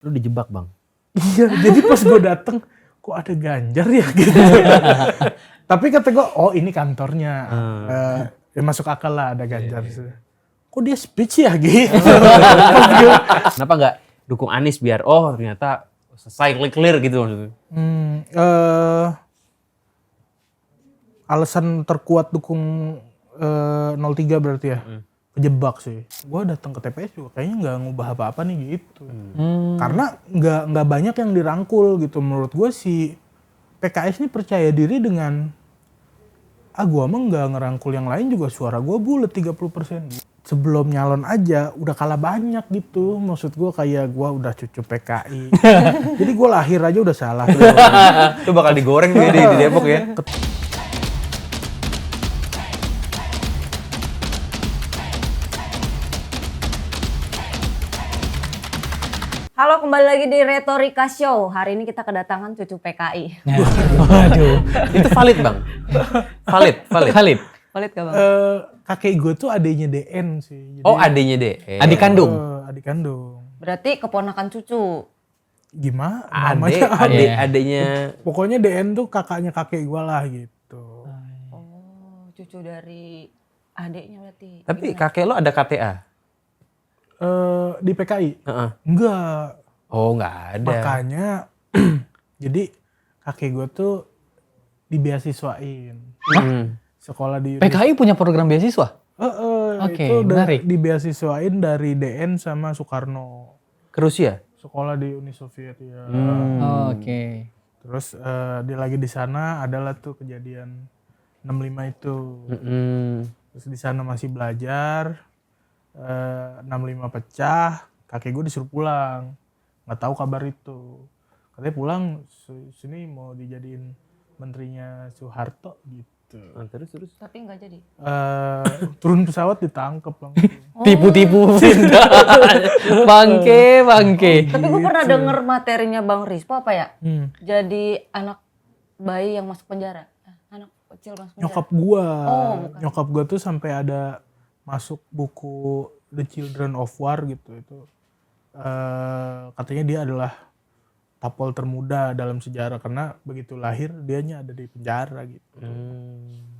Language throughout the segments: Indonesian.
Lu dijebak bang. Iya, jadi pas gue dateng, kok ada Ganjar ya gitu. Tapi kata gue, oh ini kantornya. Ya masuk akal lah ada Ganjar. Kok dia speech ya gitu. Kenapa nggak dukung Anies biar ternyata selesai clear gitu maksudnya? Alasan terkuat dukung 03 berarti ya. Kejebak sih. Gue datang ke TPS juga kayaknya nggak ngubah apa-apa nih gitu. Karena nggak banyak yang dirangkul gitu. Menurut gue si PKS ini percaya diri dengan gue mah nggak ngerangkul yang lain juga suara gue bulet 30%. Sebelum nyalon aja udah kalah banyak gitu. Maksud gue kayak gue udah cucu PKI. Jadi gue lahir aja udah salah. Itu bakal digoreng tuh di Depok ya. Halo, kembali lagi di Retorika Show. Hari ini kita kedatangan cucu PKI. Waduh. Itu valid bang? Valid. Valid gak bang? Kakek gue tuh adenya DN sih. Jadi, Adenya deh. Adik kandung. Adik kandung. Berarti keponakan cucu. Gimana? Namanya Adenya. Pokoknya DN tuh kakaknya kakek gue lah gitu. Oh, cucu dari adiknya berarti. Tapi kakek lo ada KTA? Di PKI? Heeh. Enggak. Oh nggak ada. Makanya jadi kakek gue tuh dibeasiswain. Sekolah di PKI punya program beasiswa? Oke, itu menarik. dibeasiswain dari DN sama Soekarno. Ke Rusia? Sekolah di Uni Soviet ya. Oke. Terus dia lagi di sana adalah tuh kejadian 65 itu. Terus di sana masih belajar. 65 pecah, kakek gue disuruh pulang, nggak tahu kabar itu, katanya pulang sini mau dijadiin menterinya Soeharto gitu. Terus. Tapi nggak jadi. Turun pesawat ditangkep langsung. Tipu-tipu. Bangke. Tapi gue pernah denger materinya Bang Rispo apa ya? Hmm. Jadi anak bayi yang masuk penjara. Anak kecil masuk penjara. Nyokap gua tuh sampai ada masuk buku The Children of War gitu itu. Katanya dia adalah tapol termuda dalam sejarah karena begitu lahir dianya ada di penjara gitu.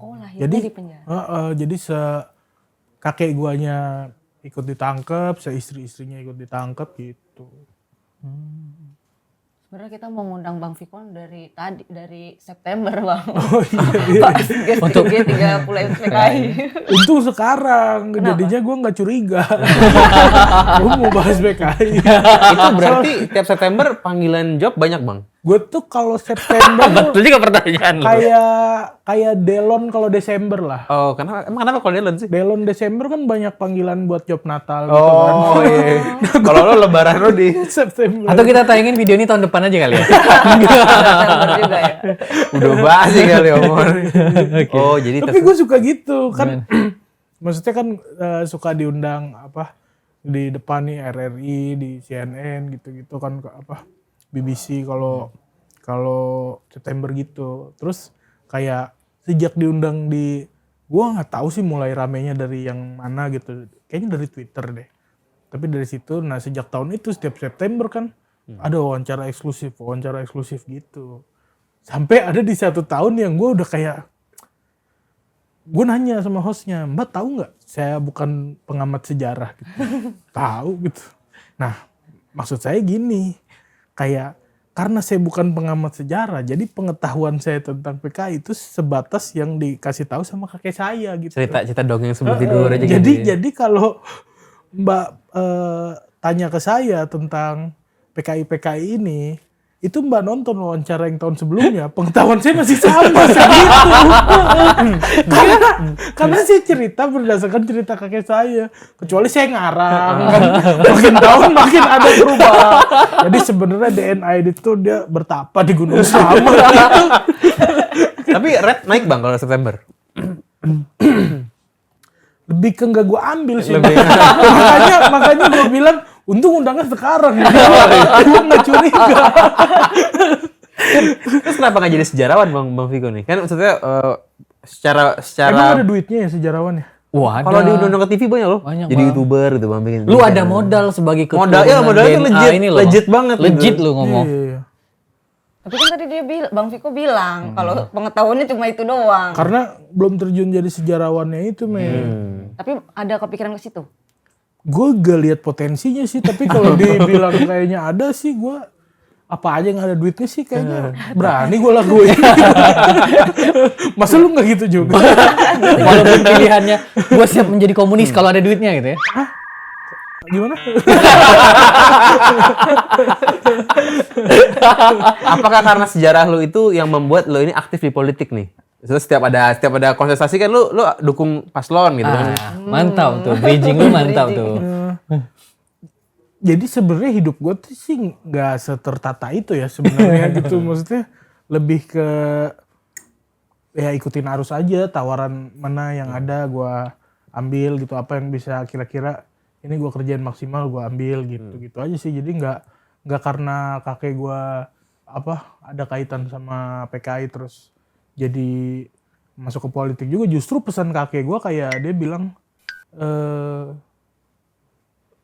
Oh, lahirnya di penjara. Jadi kakek guanya ikut ditangkap, istri-istrinya ikut ditangkap gitu. Sebenarnya kita mau ngundang Bang Fikon dari September Bang. Oh iya. Untuk G30 PKI. Untung sekarang, jadinya gue nggak curiga. Gue mau bahas PKI. Itu berarti tiap September panggilan job banyak bang? Gue tuh kalau September Betul juga pertanyaan lo. kayak Delon kalau Desember lah. Oh kenapa kalau Dylan sih? Delon Desember kan banyak panggilan buat job Natal gitu kan. Oh iya. Kalau lo lebaran lo di September. Atau kita tayangin video ini tahun depan aja kali ya? September juga ya. udah bahas sih kali omong. Oh jadi Tapi gue suka gitu kan. Maksudnya kan suka diundang di depan nih RRI, di CNN gitu-gitu kan BBC kalau September gitu. Terus kayak sejak diundang gua nggak tahu sih mulai ramenya dari yang mana gitu. Kayaknya dari Twitter deh. Tapi dari situ, nah sejak tahun itu setiap September kan ada wawancara eksklusif gitu. Sampai ada di satu tahun yang gue udah kayak, gue nanya sama hostnya, Mbak tahu nggak saya bukan pengamat sejarah gitu. Tahu gitu. Nah maksud saya gini, kayak karena saya bukan pengamat sejarah, jadi pengetahuan saya tentang PKI itu sebatas yang dikasih tahu sama kakek saya gitu. cerita dongeng sebelum tidur aja Jadi kalau Mbak tanya ke saya tentang PKI ini, itu Mbak nonton wawancara yang tahun sebelumnya, pengetahuan saya masih sama segitu. karena saya cerita berdasarkan cerita kakek saya, kecuali saya ngarang kan, makin tahun makin ada perubahan. Jadi sebenarnya DNA itu dia bertapa di Gunung Sama. Tapi rate naik bang kalau September? Lebih ke nggak gue ambil sih. makanya gue bilang untung undangnya sekarang. Gue nggak curiga. Terus kenapa nggak jadi sejarawan bang Viko nih? Kan maksudnya secara Emang ada duitnya ya sejarawan ya? Wah, Kalau ada. diundang ke TV banyak loh. Banyak, Jadi Bang. YouTuber gitu Bang. bikin- Lu bikin ada channel. modal sebagai Modal, ya, modalnya tuh DNA legit, ini loh. legit banget Legit gitu. lu ngomong. Iya. Tapi kan tadi dia bilang, Bang Viko bilang kalau pengetahuannya cuma itu doang. Karena belum terjun jadi sejarawannya itu, Tapi ada kepikiran ke situ. Gue gak lihat potensinya sih, tapi kalau dibilang kayaknya ada sih, gue apa aja yang ada duitnya sih kayaknya berani gue lakuin. Masa lu nggak gitu juga? Kalau pilihannya gue siap menjadi komunis kalau ada duitnya gitu ya. Gimana? Apakah karena sejarah lu itu yang membuat lu ini aktif di politik nih? Terus setiap ada kontestasi kan lu dukung paslon gitu kan. Mantap tuh, bridging lu mantap tuh. Jadi sebenarnya hidup gue tuh sih nggak setertata itu ya sebenarnya gitu. Maksudnya lebih ke ya ikutin arus aja, tawaran mana yang ada gue ambil gitu, apa yang bisa kira-kira ini gue kerjain maksimal gue ambil gitu aja sih. Jadi nggak karena kakek gue ada kaitan sama PKI terus jadi masuk ke politik juga. Justru pesan kakek gue kayak dia bilang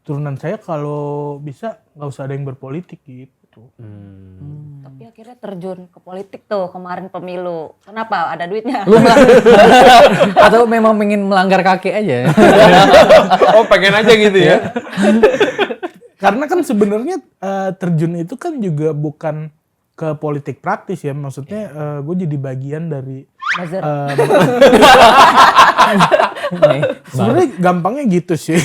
turunan saya kalau bisa nggak usah ada yang berpolitik gitu. Tapi akhirnya terjun ke politik tuh kemarin pemilu. Kenapa? Ada duitnya? Lu atau memang pengen melanggar kakek aja? Oh pengen aja gitu ya? Karena kan sebenarnya terjun itu kan juga bukan ke politik praktis ya. Maksudnya gue jadi bagian dari Buzzer. sebenarnya gampangnya gitu sih.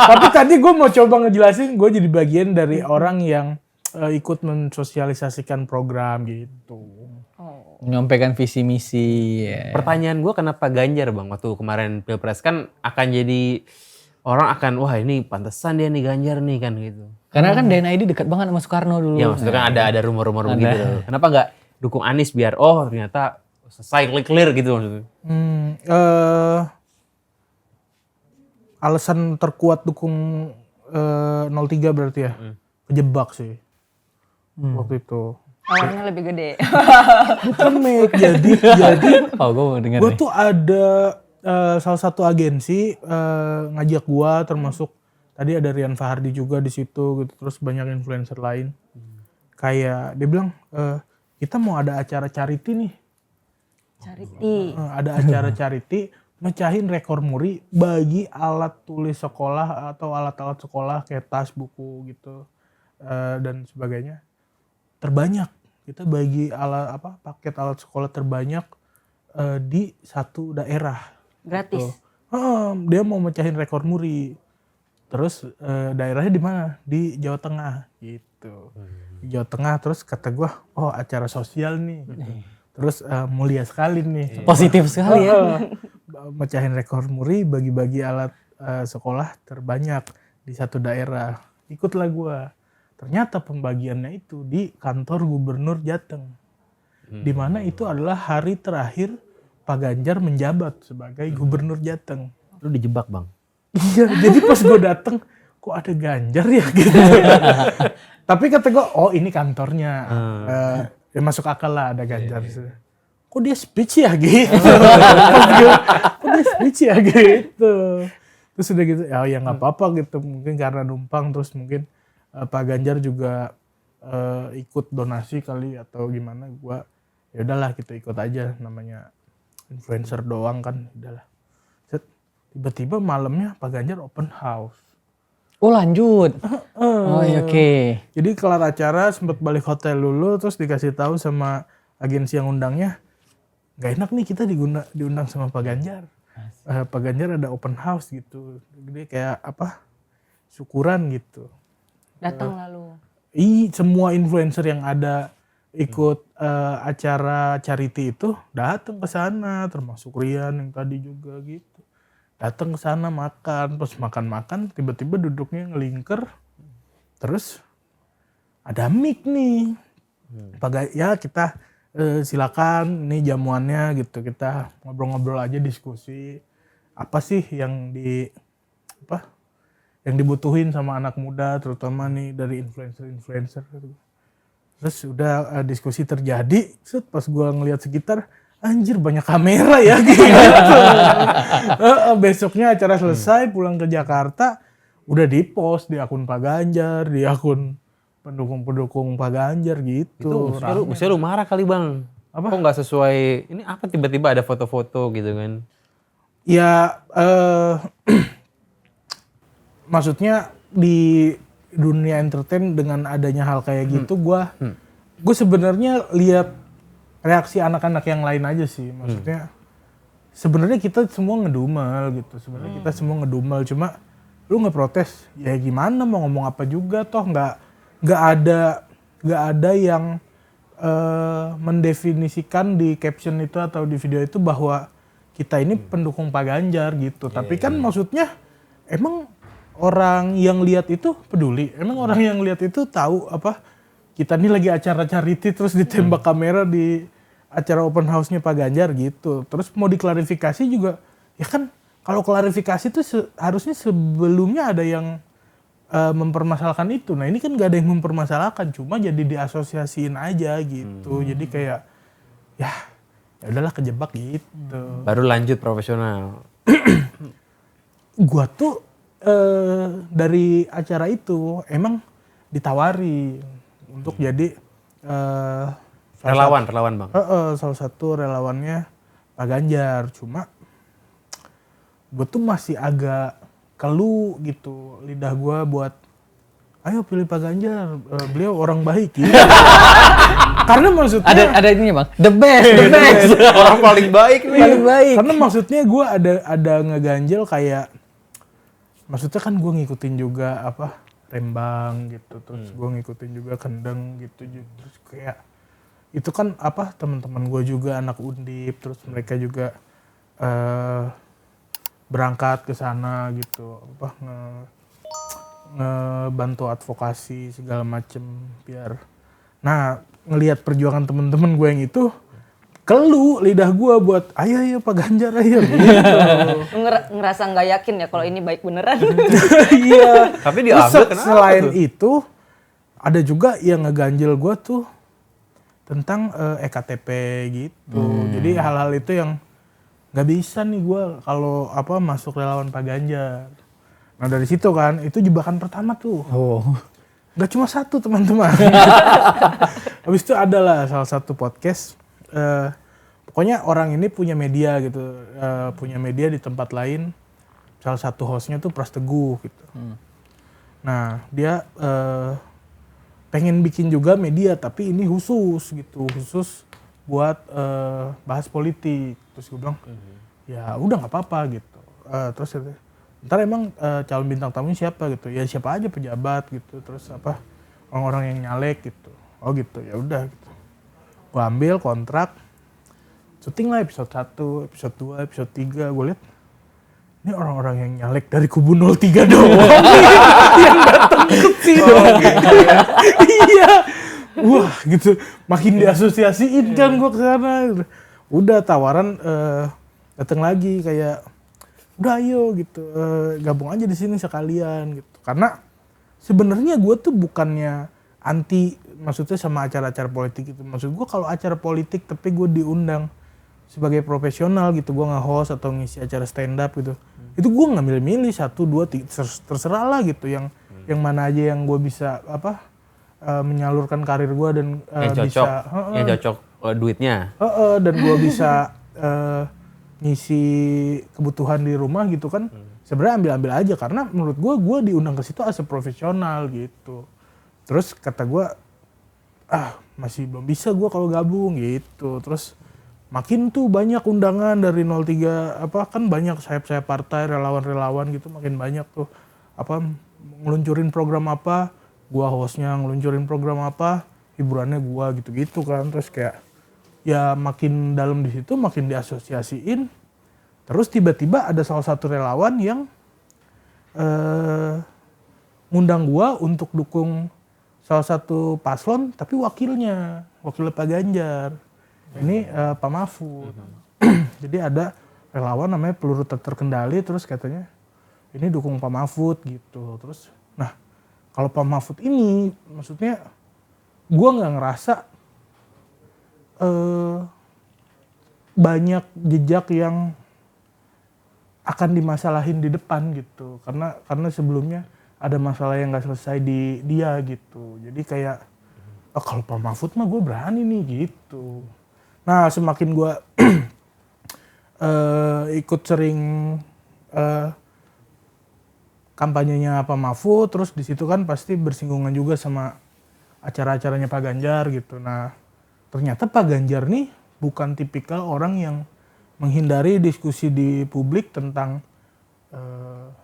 Tapi tadi gue mau coba ngejelasin, gue jadi bagian dari orang yang ikut mensosialisasikan program gitu. Menyampaikan visi misi. Ya. Pertanyaan gue kenapa Ganjar Bang waktu kemarin Pilpres kan akan jadi orang akan wah ini pantesan dia nih Ganjar nih kan gitu. Karena kan DNID dekat banget sama Soekarno dulu. Ya maksudnya kan ada rumor-rumor Ada. begitu. Kenapa nggak dukung Anies biar ternyata selesai clear gitu maksudnya. Alasan terkuat dukung 03 berarti ya. Kejebak sih. Waktu itu. Awalnya lebih gede. Bukan Mek, jadi Oh, gue mau denger gue nih. tuh ada salah satu agensi ngajak gue, termasuk tadi ada Rian Fahardi juga di situ gitu, terus banyak influencer lain. Kayak dia bilang kita mau ada acara charity nih. Charity. Ada acara charity mecahin rekor muri bagi alat tulis sekolah atau alat-alat sekolah kayak tas, buku gitu dan sebagainya. Terbanyak kita bagi paket alat sekolah terbanyak di satu daerah. Gratis. Tuh. Dia mau mecahin rekor muri. Terus daerahnya di mana? Di Jawa Tengah gitu. Di Jawa Tengah, terus kata gue, oh acara sosial nih. Terus mulia sekali nih. Positif sekali ya. Mecahin rekor muri, bagi-bagi alat sekolah terbanyak di satu daerah. Ikutlah gue. Ternyata pembagiannya itu di kantor Gubernur Jateng. Di mana itu adalah hari terakhir Pak Ganjar menjabat sebagai Gubernur Jateng. Lu dijebak Bang. Iya, jadi pas gue dateng, kok ada Ganjar ya gitu. Tapi kata gue, oh ini kantornya. Ya masuk akal lah ada Ganjar. Kok dia speech ya gitu. Kok dia speech ya gitu. Terus udah gitu, ya nggak apa-apa gitu. Mungkin karena numpang, terus mungkin Pak Ganjar juga ikut donasi kali atau gimana. Gue, ya udahlah kita ikut aja, namanya influencer doang kan, udahlah. Tiba-tiba malamnya Pak Ganjar open house. Oh lanjut. Oh iya, oke. Jadi kelar acara sempet balik hotel dulu, terus dikasih tahu sama agensi yang undangnya, nggak enak nih kita diundang sama Pak Ganjar. Pak Ganjar ada open house gitu. Dia kayak syukuran gitu. Datang lalu. Semua influencer yang ada ikut acara charity itu datang ke sana, termasuk Rian yang tadi juga gitu. Datang ke sana makan, terus makan tiba-tiba duduknya ngelingker. Terus ada mic nih. Ya kita silakan nih jamuannya gitu, kita ngobrol-ngobrol aja, diskusi. Apa sih yang yang dibutuhin sama anak muda, terutama nih dari influencer gitu. Terus udah diskusi terjadi, pas gue ngeliat sekitar anjir banyak kamera ya gitu. Besoknya acara selesai pulang ke Jakarta udah di-post di akun Pak Ganjar, di akun pendukung-pendukung Pak Ganjar gitu. Itu maksudnya lu marah kali bang. Apa? Kok nggak sesuai, ini apa tiba-tiba ada foto-foto gitu kan. Ya maksudnya di dunia entertain dengan adanya hal kayak gitu gue sebenarnya lihat reaksi anak-anak yang lain aja sih. Maksudnya sebenarnya kita semua ngedumel gitu. Sebenarnya kita semua ngedumel, cuma lu ngeprotes ya gimana, mau ngomong apa juga toh nggak ada yang mendefinisikan di caption itu atau di video itu bahwa kita ini pendukung Pak Ganjar gitu. Tapi kan maksudnya emang orang yang lihat itu peduli, emang orang yang lihat itu tahu apa kita ini lagi acara charity terus ditembak kamera di acara open house-nya Pak Ganjar gitu. Terus mau diklarifikasi juga, ya kan kalau klarifikasi itu harusnya sebelumnya ada yang mempermasalahkan itu. Nah ini kan gak ada yang mempermasalahkan, cuma jadi diasosiasiin aja gitu. Jadi kayak ya udahlah kejebak gitu. Baru lanjut profesional. Gua tuh dari acara itu emang ditawari untuk jadi Relawan bang. salah satu relawannya Pak Ganjar. Cuma gue tuh masih agak keluh gitu lidah gue buat ayo pilih Pak Ganjar, beliau orang baik gitu. Karena maksudnya Ada ininya bang, the best. Orang paling baik nih. Paling baik. karena maksudnya gue ada ngeganjel kayak, maksudnya kan gue ngikutin juga apa Rembang gitu, terus gue ngikutin juga Kendeng gitu, terus kayak itu kan apa teman-teman gue juga anak Undip, terus mereka juga berangkat ke sana gitu, apa ngebantu advokasi segala macem biar. Nah ngelihat perjuangan teman-teman gue yang itu, keluh lidah gue buat ayo Pak Ganjar ayo gitu. Lu ngerasa nggak yakin ya kalau ini baik beneran. Iya. Tapi Terus diambil kenapa selain tuh? itu ada juga yang ngeganjel gue tuh tentang EKTP gitu. Jadi hal-hal itu yang nggak bisa nih gue kalau apa masuk relawan Pak Ganjar. Nah dari situ kan itu jebakan pertama tuh. Oh. Gak cuma satu teman-teman. Habis itu adalah salah satu podcast. Pokoknya orang ini punya media gitu, punya media di tempat lain. Salah satu hostnya tuh Pras Teguh gitu. Nah dia pengen bikin juga media tapi ini khusus gitu, khusus buat bahas politik. Terus gue bilang ya udah nggak apa-apa gitu. Terus ntar emang calon bintang tamunya siapa gitu, ya siapa aja pejabat gitu, terus apa orang-orang yang nyalek gitu. Oh gitu, ya udah gitu. Gue ambil kontrak, syuting lah episode 1, episode 2, episode 3. Gue liat, ini orang-orang yang nyalek dari kubu 03 doang yang datang ke sini. Iya. Wah gitu, makin diasosiasiin kan gue kesana. Udah tawaran datang lagi kayak, udah ayo gitu, gabung aja di sini sekalian gitu. Karena sebenarnya gue tuh bukannya anti, maksudnya sama acara-acara politik gitu. Maksud gue kalau acara politik tapi gue diundang sebagai profesional gitu, gue nge-host atau ngisi acara stand up gitu, itu gue nggak milih-milih 1, 2, 3, terserah lah gitu. Yang mana aja yang gue bisa apa menyalurkan karir gue dan yang cocok duitnya. Dan gue bisa ngisi kebutuhan di rumah gitu kan, sebenarnya ambil aja karena menurut gue diundang ke situ as a profesional gitu. Terus kata gue masih belum bisa gue kalau gabung gitu. Terus makin tuh banyak undangan dari 03 apa kan banyak sayap-sayap partai, relawan-relawan gitu, makin banyak tuh apa ngeluncurin program apa, gue hostnya ngeluncurin program apa, hiburannya gue gitu-gitu kan. Terus kayak ya makin dalam di situ makin diasosiasiin. Terus tiba-tiba ada salah satu relawan yang ngundang gua untuk dukung salah satu paslon tapi wakilnya Pak Ganjar. Ini Pak Mahfud. Jadi ada relawan namanya Peluru Terkendali, terus katanya ini dukung Pak Mahfud gitu. Terus nah kalau Pak Mahfud ini maksudnya gua nggak ngerasa banyak jejak yang akan dimasalahin di depan gitu, karena sebelumnya ada masalah yang nggak selesai di dia gitu. Jadi kayak kalau Pak Mahfud mah gue berani nih gitu. Nah semakin gue ikut sering kampanyenya Pak Mahfud, terus di situ kan pasti bersinggungan juga sama acara-acaranya Pak Ganjar gitu. Nah ternyata Pak Ganjar nih bukan tipikal orang yang menghindari diskusi di publik tentang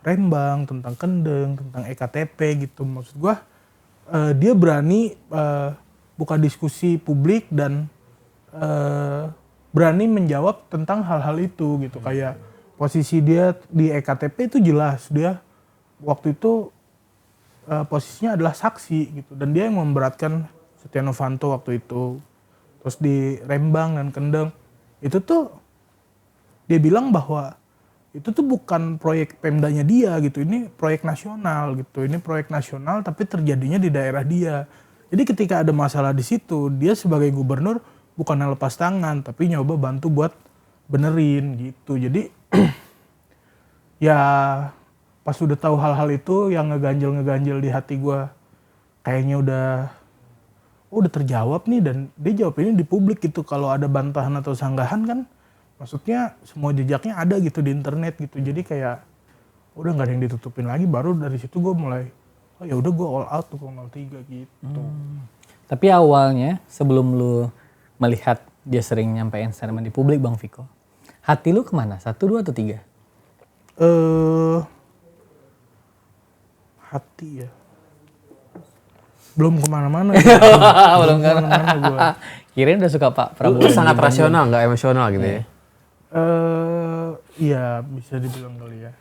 Rembang, tentang Kendeng, tentang EKTP gitu. Maksud gue dia berani buka diskusi publik dan berani menjawab tentang hal-hal itu gitu. Kayak posisi dia di EKTP itu jelas, dia waktu itu posisinya adalah saksi gitu, dan dia yang memberatkan Setia Novanto waktu itu. Terus di Rembang dan Kendeng itu tuh dia bilang bahwa itu tuh bukan proyek Pemdanya dia gitu, ini proyek nasional gitu, ini proyek nasional tapi terjadinya di daerah dia. Jadi ketika ada masalah di situ, dia sebagai gubernur bukannya lepas tangan tapi nyoba bantu buat benerin gitu. Jadi ya pas udah tahu hal-hal itu yang ngeganjel di hati gue, kayaknya udah terjawab nih, dan dia jawab ini di publik gitu. Kalau ada bantahan atau sanggahan kan maksudnya semua jejaknya ada gitu di internet gitu. Jadi kayak udah nggak ada yang ditutupin lagi. Baru dari situ gue mulai oh ya udah gue all out tuh 03 gitu. Tapi awalnya sebelum lu melihat dia sering nyampein statement di publik Bang Viko, hati lu kemana? 1, 2, atau 3? Hati ya belum kemana-mana. Belum kemana-mana gue. Kirain udah suka Pak Prabowo. Lu sangat rasional, nggak emosional gitu ya? Iya bisa dibilang kali ya.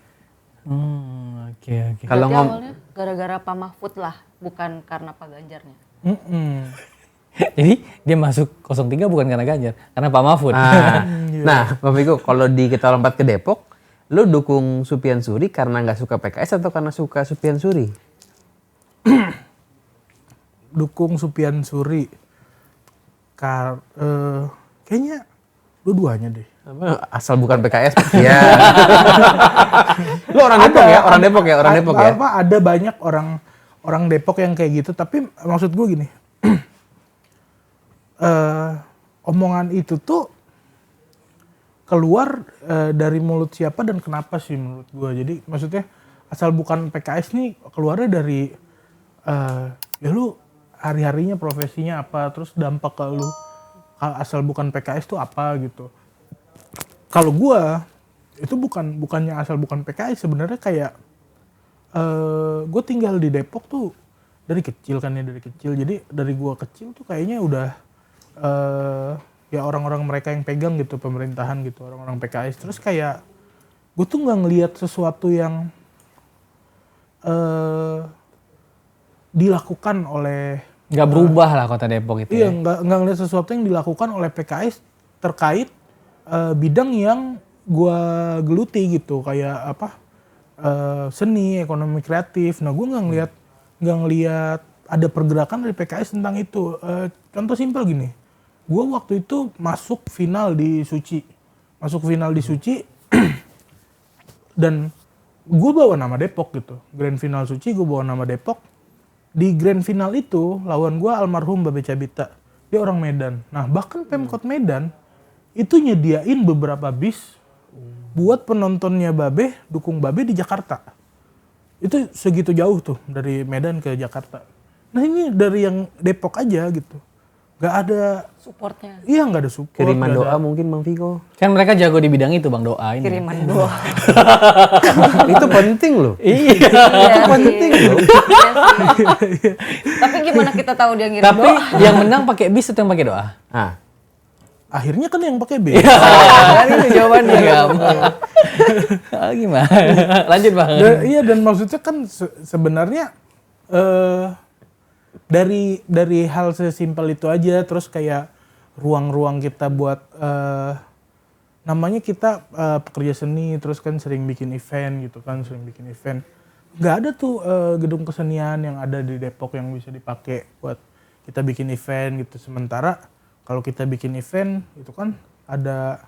Oke. Kalau Berarti awalnya gara-gara Pak Mahfud lah, bukan karena Pak Ganjarnya. Jadi dia masuk 03 bukan karena Ganjar, karena Pak Mahfud. Nah, Bang Viko, kalau kita lompat ke Depok, lu dukung Supyan Suri karena nggak suka PKS atau karena suka Supyan Suri? Dukung Supyan Suri. Kayaknya dua-duanya deh. Asal bukan PKS, ya. Lu orang Depok ya? Orang Depok ya? Orang Depok ya? Ada banyak orang Depok yang kayak gitu, tapi maksud gue gini. Omongan itu tuh keluar dari mulut siapa dan kenapa sih menurut gue. Jadi maksudnya asal bukan PKS nih keluarnya dari ya lu hari-harinya profesinya apa, terus dampak ke lu asal bukan PKS tuh apa gitu. Kalau gue itu bukannya asal bukan PKS, sebenarnya kayak gue tinggal di Depok tuh dari kecil kan ya, dari kecil. Jadi dari gue kecil tuh kayaknya udah ya orang-orang mereka yang pegang gitu pemerintahan gitu, orang-orang PKS. Terus kayak gue tuh nggak ngelihat sesuatu yang dilakukan oleh Nggak berubah lah kota Depok itu. iya, Ya. nggak ngelihat sesuatu yang dilakukan oleh PKS terkait bidang yang gue geluti gitu, kayak apa seni, ekonomi kreatif. Nah gue nggak ngelihat ada pergerakan dari PKS tentang itu. Contoh simpel gini, gue waktu itu masuk final di Suci dan gue bawa nama Depok gitu. Grand final Suci gue bawa nama Depok. Di grand final itu lawan gue almarhum Babe Cabita, dia orang Medan. Nah bahkan Pemkot Medan itu nyediain beberapa bis buat penontonnya Babe, dukung Babe di Jakarta. Itu segitu jauh tuh dari Medan ke Jakarta. Nah ini dari yang Depok aja gitu, nggak ada Supportnya. iya nggak ada support. Kiriman nggak doa ada. mungkin Bang Viko. Kan mereka jago di bidang itu Bang, doa ini. Kiriman doa. Itu penting loh. Iya. Itu penting loh. Tapi gimana kita tahu dia ngirim Tapi doa? yang menang pakai bis atau yang pakai doa? Ah, Akhirnya kan yang pakai B. Kan itu jawabannya gampang. Gimana? Lanjut Bang. Iya, dan maksudnya kan sebenarnya dari hal sesimpel itu aja, terus kayak ruang-ruang kita buat namanya kita pekerja seni, terus kan sering bikin event gitu kan, nggak ada tuh gedung kesenian yang ada di Depok yang bisa dipakai buat kita bikin event gitu. Sementara kalau kita bikin event itu kan ada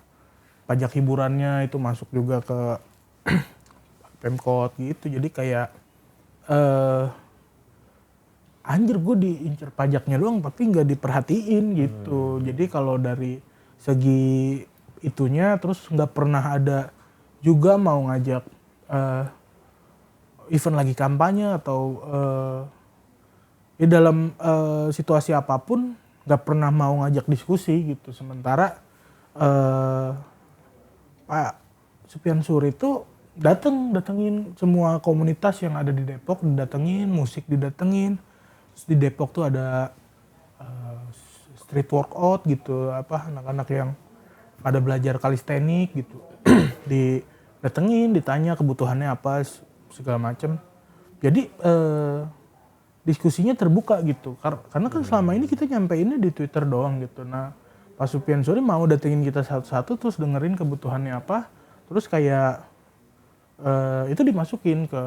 pajak hiburannya itu masuk juga ke Pemkot gitu. Jadi kayak anjir gue diincer pajaknya doang tapi nggak diperhatiin gitu. Jadi kalau dari segi itunya terus nggak pernah ada juga mau ngajak event lagi kampanye atau dalam situasi apapun nggak pernah mau ngajak diskusi gitu. Sementara Pak Supian Suri itu datengin semua komunitas yang ada di Depok, didatengin, musik didatengin. Terus di Depok tuh ada street workout gitu, anak-anak yang pada belajar kalistenik gitu. Didatengin, ditanya kebutuhannya apa segala macam. Jadi diskusinya terbuka gitu. Karena kan selama ini kita nyampeinnya di Twitter doang gitu. Nah, Pak Supian Suri mau datengin kita satu-satu terus dengerin kebutuhannya apa, terus kayak itu dimasukin ke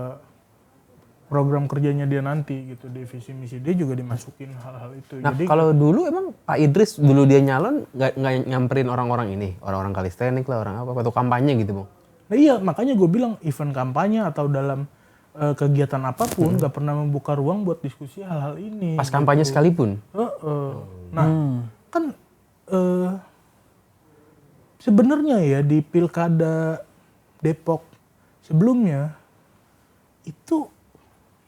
program kerjanya dia nanti gitu, di visi misi dia juga dimasukin hal-hal itu. Nah, jadi kalau dulu emang Pak Idris dulu dia nyalon nggak nyamperin orang-orang ini, orang-orang kalistenik lah, orang apa, atau kampanye gitu Bang? nah iya makanya gue bilang event kampanye atau dalam kegiatan apapun nggak pernah membuka ruang buat diskusi hal-hal ini. Pas kampanye sekalipun? Nah kan sebenarnya ya di pilkada Depok sebelumnya itu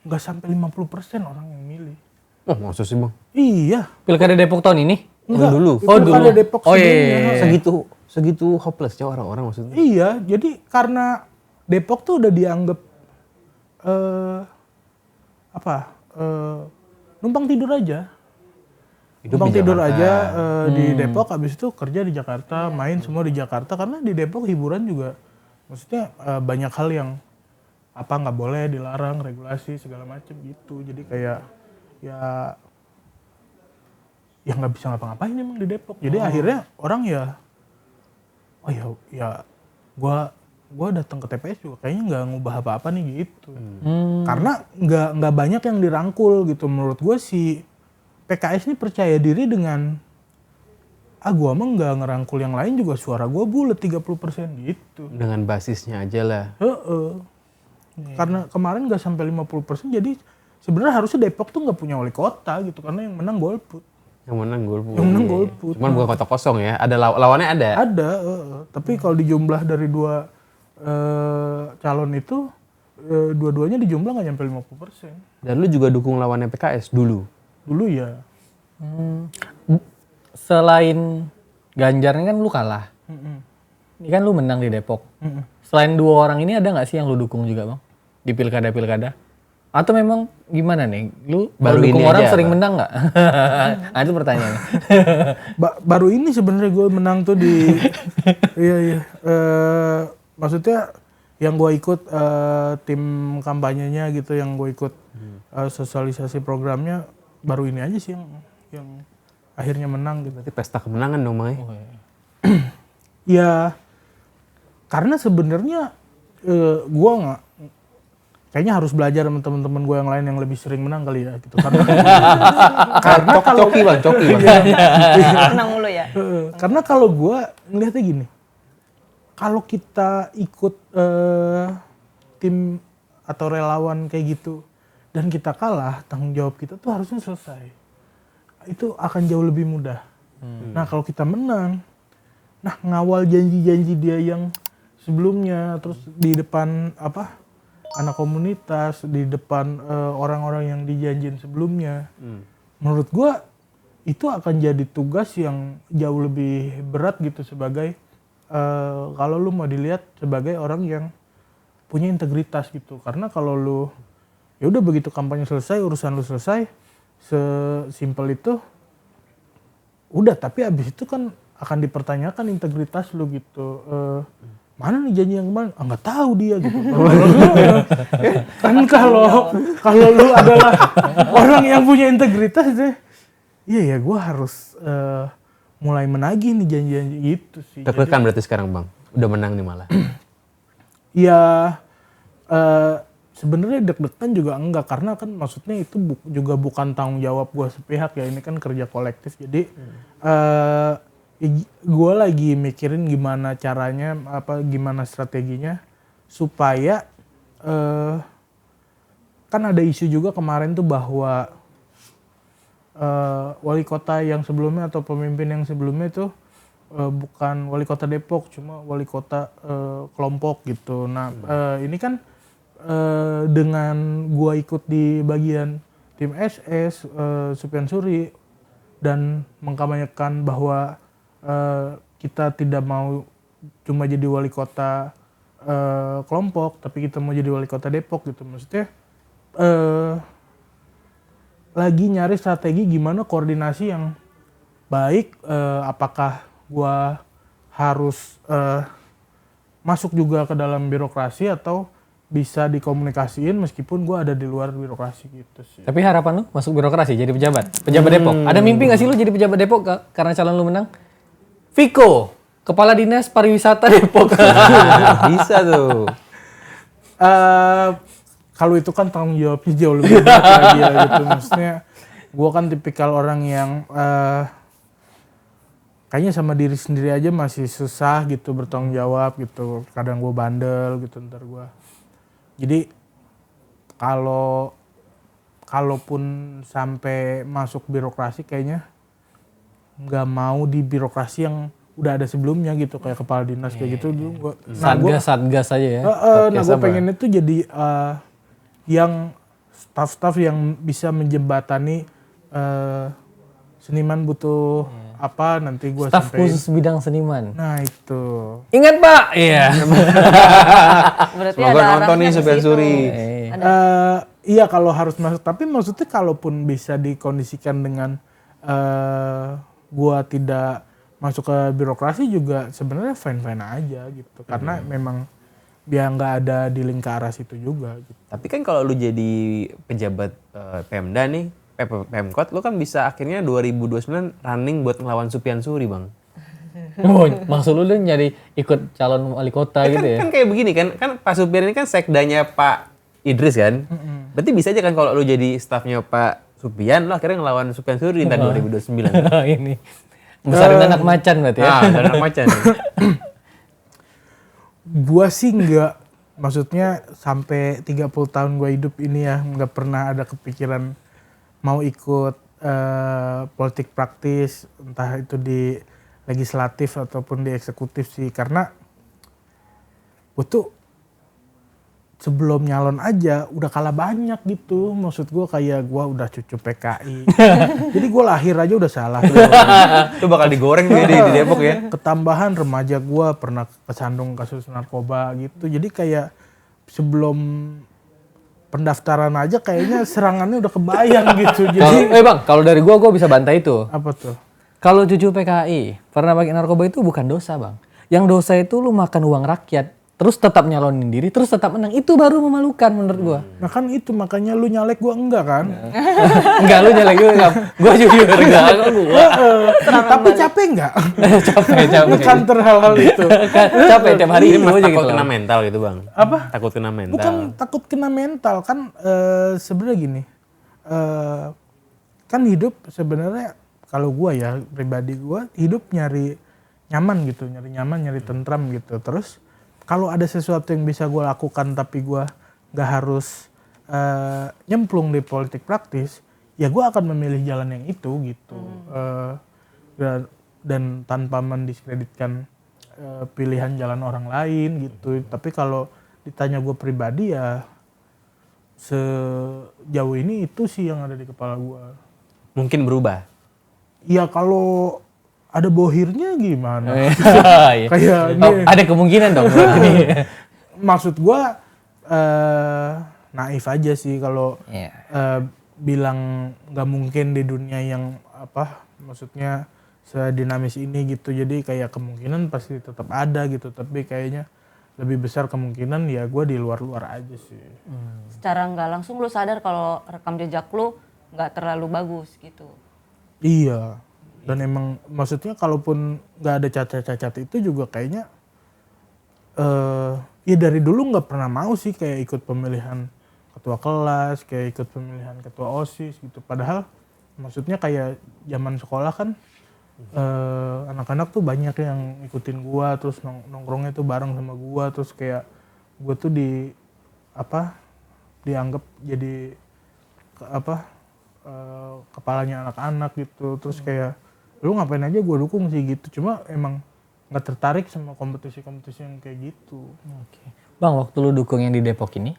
nggak sampai 50% orang yang milih. Oh maksud sih Bang? Iya. Pilkada Depok tahun ini? Enggak, dulu. pilkada Depok sebelumnya. Segitu hopeless ya orang-orang maksudnya? Iya, jadi karena Depok tuh udah dianggap numpang tidur aja. Numpang tidur aja di Depok, habis itu kerja di Jakarta, main semua di Jakarta. Karena di Depok hiburan juga, maksudnya banyak hal yang nggak boleh, dilarang, regulasi segala macem gitu. Jadi kayak ya nggak bisa ngapa-ngapain emang di Depok. Jadi akhirnya orang gue datang ke TPS juga kayaknya nggak ngubah apa-apa nih gitu. Karena nggak banyak yang dirangkul gitu. Menurut gue si PKS ini percaya diri dengan gue mah nggak ngerangkul yang lain juga suara gue bulet 30% gitu. Dengan basisnya aja lah. Karena kemarin nggak sampai 50%, jadi sebenarnya harusnya Depok tuh nggak punya wali kota gitu karena yang menang golput. Yang menang golput. Cuman bukan kota kosong ya. Ada lawannya ada. Ada, tapi kalau dijumlah dari dua calon itu dua-duanya dijumlah nggak nyampe 50%. Dan lu juga dukung lawannya PKS dulu. Dulu ya. Selain Ganjar ini kan lu kalah. Ini kan lu menang di Depok. Selain dua orang ini ada nggak sih yang lu dukung juga Bang? Di pilkada-pilkada? Atau memang gimana nih? Lu baru dukung orang aja, sering menang nggak? Nah, itu pertanyaannya. Baru ini sebenarnya gue menang tuh di iya. Maksudnya yang gue ikut tim kampanyenya gitu, yang gue ikut sosialisasi programnya baru ini aja sih yang akhirnya menang gitu. Berarti pesta kemenangan dong, Mai. Ya karena sebenarnya gue nggak, kayaknya harus belajar sama teman-teman gue yang lain yang lebih sering menang kali ya gitu. Karena kalau coki bang. Menang mulu ya. Karena kalau gue ngelihatnya gini, kalau kita ikut tim atau relawan kayak gitu dan kita kalah, tanggung jawab kita tuh harusnya selesai. Itu akan jauh lebih mudah. Nah kalau kita menang, ngawal janji-janji dia yang sebelumnya, terus di depan anak komunitas, di depan orang-orang yang dijanjin sebelumnya, menurut gua itu akan jadi tugas yang jauh lebih berat gitu sebagai kalau lu mau dilihat sebagai orang yang punya integritas gitu. Karena kalau lu ya udah begitu kampanye selesai, urusan lu selesai, sesimpel itu udah, tapi abis itu kan akan dipertanyakan integritas lu gitu. Mana nih janji yang kemarin? Nggak tahu dia gitu. Kan kalau lu adalah orang yang punya integritas deh, iya ya gue harus mulai menagih nih janji-janji gitu sih. Deg-degan berarti sekarang Bang, udah menang nih malah. Ya sebenarnya deg-degan juga enggak, karena kan maksudnya itu juga bukan tanggung jawab gue sepihak ya, ini kan kerja kolektif. Jadi gue lagi mikirin gimana caranya, gimana strateginya supaya kan ada isu juga kemarin tuh bahwa wali kota yang sebelumnya atau pemimpin yang sebelumnya itu bukan wali kota Depok, cuma wali kota kelompok gitu. Nah ini kan dengan gua ikut di bagian tim SS, Sufyan Suri, dan mengkampanyekan bahwa kita tidak mau cuma jadi wali kota kelompok, tapi kita mau jadi wali kota Depok gitu. Maksudnya lagi nyari strategi gimana koordinasi yang baik, apakah gua harus masuk juga ke dalam birokrasi atau bisa dikomunikasiin meskipun gua ada di luar birokrasi gitu sih. Tapi harapan lu masuk birokrasi jadi pejabat Depok. Ada mimpi gak sih lu jadi pejabat Depok karena calon lu menang? Viko, Kepala Dinas Pariwisata Depok. Bisa tuh. Kalau itu kan tanggung jawabnya jauh lebih berat lagi ya gitu. Maksudnya gue kan tipikal orang yang kayaknya sama diri sendiri aja masih susah gitu bertanggung jawab gitu. Kadang gue bandel gitu ntar gue. Jadi kalaupun sampai masuk birokrasi kayaknya nggak mau di birokrasi yang udah ada sebelumnya gitu kayak kepala dinas kayak gitu dulu. Satgas aja ya. Nah gue pengennya tuh jadi yang staff-staff yang bisa menjembatani seniman butuh apa nanti gue Staf sampein. khusus bidang seniman. Nah itu. Ingat Pak? Iya. Berarti Semoga ada nonton nih arahnya ke Sufyan situ. Suri. Iya kalau harus masuk, tapi maksudnya kalaupun bisa dikondisikan dengan gue tidak masuk ke birokrasi juga sebenarnya fine-fine aja gitu. Karena memang dia nggak ada di lingkaran situ juga gitu. Tapi kan kalau lu jadi pejabat Pemda nih, Pemkot, lu kan bisa akhirnya 2029 running buat ngelawan Sufyan Suri, Bang. Oh, maksud lu udah nyari ikut calon wali kota gitu ya? Kan kayak begini kan Pak Sufyan ini kan sekdanya Pak Idris kan. Berarti bisa aja kan kalau lu jadi stafnya Pak Sufyan, lu akhirnya ngelawan Sufyan Suri di tahun 2029. Ini. Besarin anak macan berarti ya? Anak macan. Gua sih nggak, maksudnya sampai 30 tahun gua hidup ini ya nggak pernah ada kepikiran mau ikut politik praktis, entah itu di legislatif ataupun di eksekutif sih, karena gua tuh sebelum nyalon aja udah kalah banyak gitu. Maksud gue kayak gue udah cucu PKI. Jadi gue lahir aja udah salah. Itu bakal digoreng tuh ya di Depok ya. Ketambahan remaja gue pernah kesandung kasus narkoba gitu. Jadi kayak sebelum pendaftaran aja kayaknya serangannya udah kebayang gitu. Jadi Bang, kalau dari gua bisa bantai itu. apa tuh? Kalau cucu PKI pernah pakai narkoba itu bukan dosa, Bang. Yang dosa itu lu makan uang rakyat, terus tetap nyalonin diri, terus tetap menang. Itu baru memalukan menurut gua. Nah kan itu makanya lu nyalek gue enggak kan? Enggak, lu nyalek gue enggak. Gua jujur enggak. Tapi capek enggak? Capek. Ngekanter hal-hal itu. Capek tiap hari Ini itu mas aja takut gitu. kena mental gitu, Bang. Apa? Takut kena mental. Bukan takut kena mental kan, sebenarnya gini, kan hidup sebenarnya kalau gue ya pribadi gue hidup nyari nyaman gitu, nyari tentram gitu. Terus kalau ada sesuatu yang bisa gue lakukan tapi gue nggak harus nyemplung di politik praktis, ya gue akan memilih jalan yang itu gitu. Dan tanpa mendiskreditkan pilihan jalan orang lain gitu. Tapi kalau ditanya gue pribadi ya sejauh ini itu sih yang ada di kepala gue. Mungkin berubah. Ya kalau ada bohirnya gimana? Iya. Kayak Oh, ada kemungkinan dong. maksud gue naif aja sih kalau Iya. bilang nggak mungkin di dunia yang apa, maksudnya sedinamis ini gitu. Jadi kayak kemungkinan pasti tetap ada gitu, tapi kayaknya lebih besar kemungkinan ya gue di luar-luar aja sih. Secara nggak langsung lu sadar kalau rekam jejak lu nggak terlalu bagus gitu. Iya, dan emang maksudnya kalaupun nggak ada cacat-cacat itu juga kayaknya ya dari dulu nggak pernah mau sih kayak ikut pemilihan ketua kelas, kayak ikut pemilihan ketua OSIS gitu. Padahal maksudnya kayak zaman sekolah kan anak-anak tuh banyak yang ikutin gua, terus nongkrongnya tuh bareng sama gua, terus kayak gua tuh dianggap jadi kepalanya anak-anak gitu, terus kayak lu ngapain aja gua dukung sih gitu, cuma emang nggak tertarik sama kompetisi-kompetisi yang kayak gitu. Oke. Bang, waktu lu dukung yang di Depok ini,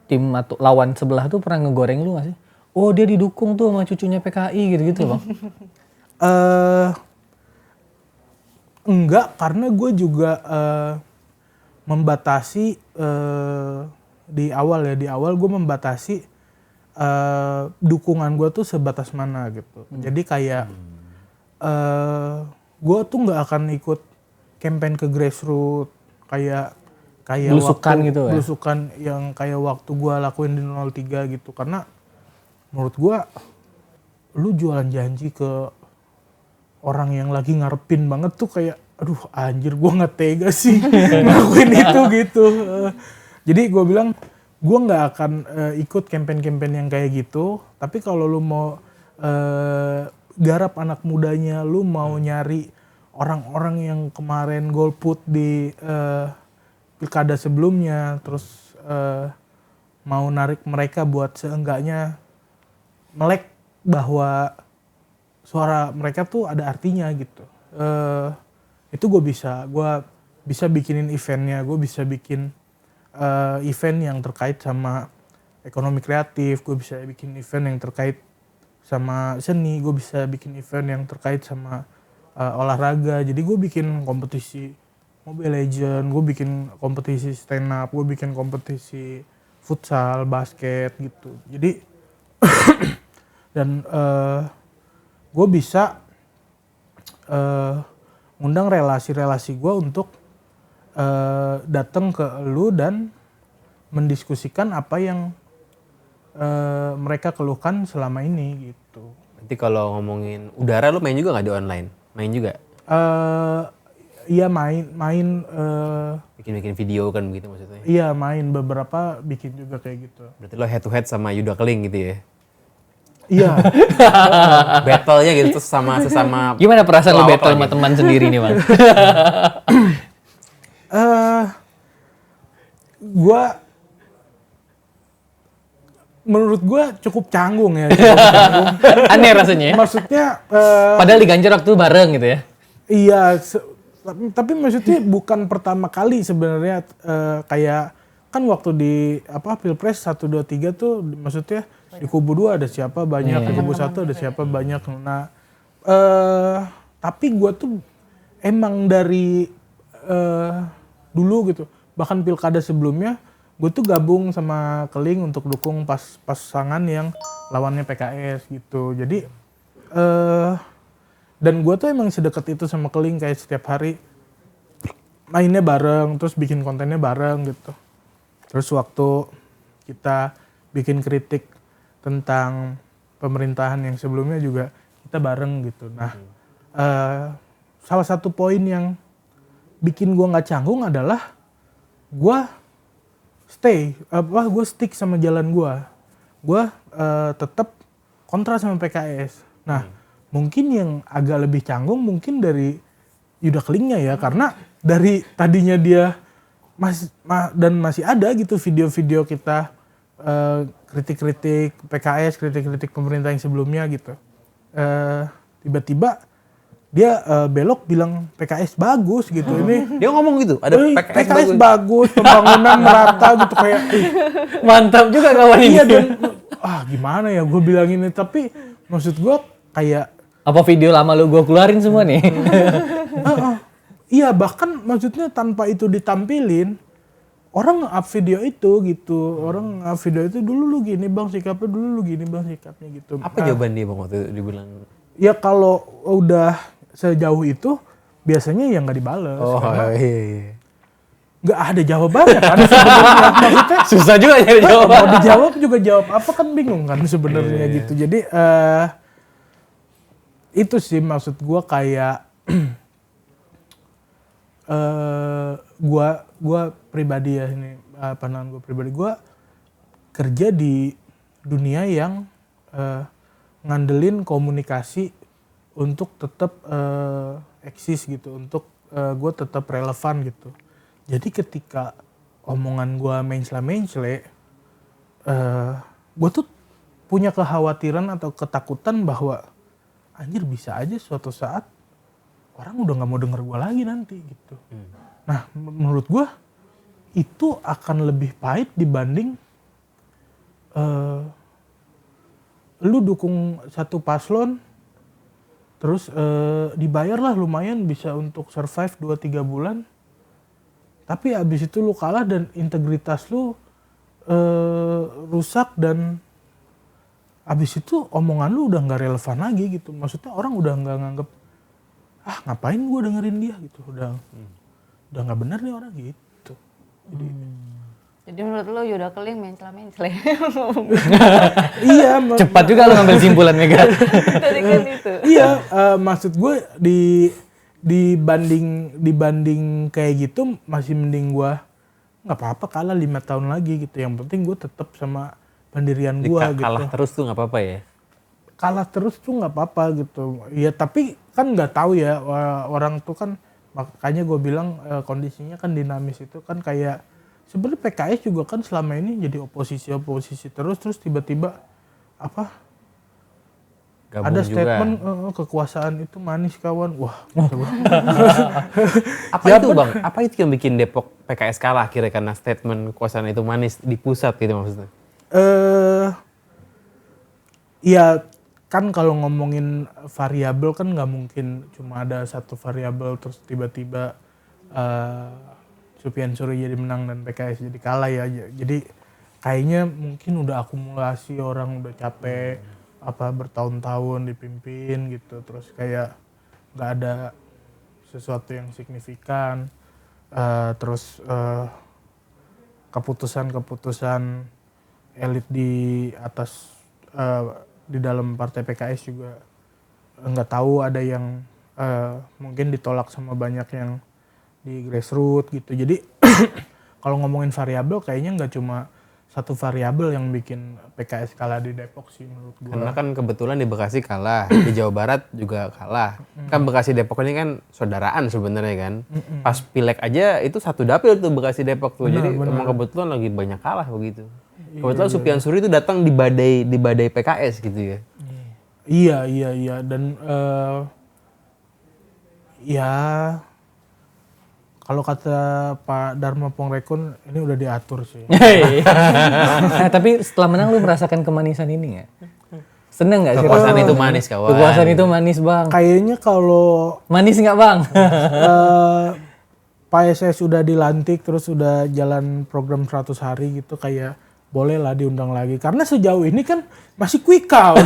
tim atau lawan sebelah tuh pernah ngegoreng lu gak sih? Oh dia didukung tuh sama cucunya PKI gitu-gitu Bang. Enggak, karena gue juga membatasi di awal gue membatasi dukungan gue tuh sebatas mana gitu. Jadi kayak gue tuh nggak akan ikut campaign ke grassroots kayak Belusukan gitu ya? belusukan yang kayak waktu gue lakuin di 03 gitu, karena menurut gue lu jualan janji ke orang yang lagi ngarepin banget tuh kayak aduh anjir gue nggak tega sih ngelakuin itu gitu. Jadi gue bilang gue nggak akan ikut campaign-campaign yang kayak gitu, tapi kalau lu mau garap anak mudanya, lu mau nyari orang-orang yang kemarin golput di pilkada sebelumnya, terus mau narik mereka buat seenggaknya melek bahwa suara mereka tuh ada artinya gitu. Itu gue bisa bikinin eventnya, gue bisa bikin event yang terkait sama ekonomi kreatif, gue bisa bikin event yang terkait sama seni, gue bisa bikin event yang terkait sama olahraga. Jadi gue bikin kompetisi Mobile Legend, gue bikin kompetisi stand up, gue bikin kompetisi futsal, basket gitu. Jadi dan gue bisa undang relasi-relasi gue untuk datang ke lu dan mendiskusikan apa yang mereka keluhkan selama ini gitu. Nanti kalau ngomongin udara lu main juga nggak di online? Main juga? Iya main Bikin video kan begitu maksudnya? iya main beberapa bikin juga kayak gitu. Berarti lo head to head sama Yuda Keling gitu ya? Iya. Battle-nya gitu sesama Gimana perasaan lu pelawak battle lagi. sama teman sendiri nih Bang? Menurut gue cukup canggung ya. Aneh rasanya ya? Maksudnya Padahal diganjar waktu bareng gitu ya? iya, tapi maksudnya bukan pertama kali sebenarnya kayak kan waktu di Pilpres 1 2 3 tuh maksudnya di kubu 2 ada siapa banyak, di kubu 1 ada siapa banyak. Nah, tapi gue tuh emang dari dulu gitu, bahkan pilkada sebelumnya gue tuh gabung sama Keling untuk dukung pasangan yang lawannya PKS gitu. Jadi dan gue tuh emang sedekat itu sama Keling, kayak setiap hari mainnya bareng, terus bikin kontennya bareng gitu. Terus waktu kita bikin kritik tentang pemerintahan yang sebelumnya juga kita bareng gitu. Nah, salah satu poin yang bikin gue nggak canggung adalah gue stick sama jalan gue. Gue tetap kontra sama PKS. Nah, mungkin yang agak lebih canggung mungkin dari Yuda Kelingnya ya, karena dari tadinya dia masih ada gitu video-video kita kritik-kritik PKS, kritik-kritik pemerintah yang sebelumnya gitu. Tiba-tiba dia belok bilang PKS bagus gitu. Ini Dia ngomong gitu, ada PKS bagus, pembangunan merata gitu kayak Mantap juga kawan ini. iya dan gimana ya gue bilang ini, tapi maksud gue kayak Apa video lama lu gua keluarin semua nih? iya, bahkan maksudnya tanpa itu ditampilin orang nge-up video itu gitu. Orang nge-up video itu dulu lu gini bang sikapnya, dulu lu gini bang sikapnya gitu. Apa jawaban dia bang waktu itu dibilang? Ya kalau udah sejauh itu biasanya ya nggak dibales. Oh karena iya. nggak ada jawabannya kan sebenarnya. Maksudnya Susah juga nyari jawaban. mau dijawab juga jawab apa kan bingung kan sebenarnya gitu. Jadi itu sih maksud gue kayak gue pribadi ya, ini pandangan gue pribadi, gue kerja di dunia yang ngandelin komunikasi untuk tetap eksis gitu, untuk gue tetap relevan gitu. Jadi ketika omongan gue mencela-mencela, gue tuh punya kekhawatiran atau ketakutan bahwa anjir bisa aja suatu saat orang udah nggak mau denger gue lagi nanti gitu. Nah menurut gue itu akan lebih pahit dibanding lu dukung satu paslon terus dibayarlah lumayan bisa untuk survive 2-3 bulan, tapi abis itu lu kalah dan integritas lu rusak dan abis itu omongan lu udah nggak relevan lagi gitu. Maksudnya orang udah nggak nganggep ngapain gue dengerin dia gitu, udah nggak benar nih orang gitu. Jadi menurut lo Yuda Keling mencela-mencela. Iya. Cepat juga lo ngambil simpulan Mega. Tadi kan itu. Iya, maksud gue dibanding kayak gitu masih mending gue nggak apa-apa kalah 5 tahun lagi gitu. Yang penting gue tetap sama pendirian gue gitu. Kalah terus tuh nggak apa-apa ya? Kalah terus tuh nggak apa-apa gitu. Ya tapi kan nggak tahu ya, orang tuh kan, makanya gue bilang kondisinya kan dinamis itu kan. Kayak sebenarnya PKS juga kan selama ini jadi oposisi terus tiba-tiba Gabung ada juga. statement kekuasaan itu manis kawan. Wah. Apa itu bang? Apa itu yang bikin Depok PKS kalah akhirnya karena statement kekuasaan itu manis di pusat gitu maksudnya? Ya kan kalau ngomongin variabel kan nggak mungkin cuma ada satu variabel terus tiba-tiba Sufyan Suri jadi menang dan PKS jadi kalah ya. Jadi kayaknya mungkin udah akumulasi, orang udah capek bertahun-tahun dipimpin gitu, terus kayak nggak ada sesuatu yang signifikan, terus keputusan elit di atas di dalam partai PKS juga nggak tahu, ada yang mungkin ditolak sama banyak yang di grassroots gitu. Jadi kalau ngomongin variabel kayaknya nggak cuma satu variabel yang bikin PKS kalah di Depok sih menurut gue. Karena kan kebetulan di Bekasi kalah, di Jawa Barat juga kalah. Kan Bekasi Depok ini kan saudaraan sebenarnya kan. Pas pileg aja itu satu dapil tuh Bekasi Depok tuh. Jadi emang kebetulan lagi banyak kalah begitu. Kebetulan Sufyan Suri itu datang di badai PKS gitu ya. Iya dan ya kalau kata Pak Dharma Pongrekun ini udah diatur sih. Nah, tapi setelah menang lu merasakan kemanisan ini nggak? Seneng nggak sih? Kekuasaan itu manis kawan. Kekuasaan itu manis bang. Kayaknya kalau Manis nggak bang? Pak SS sudah dilantik terus sudah jalan program 100 hari gitu, kayak boleh lah diundang lagi. Karena sejauh ini kan masih quick count.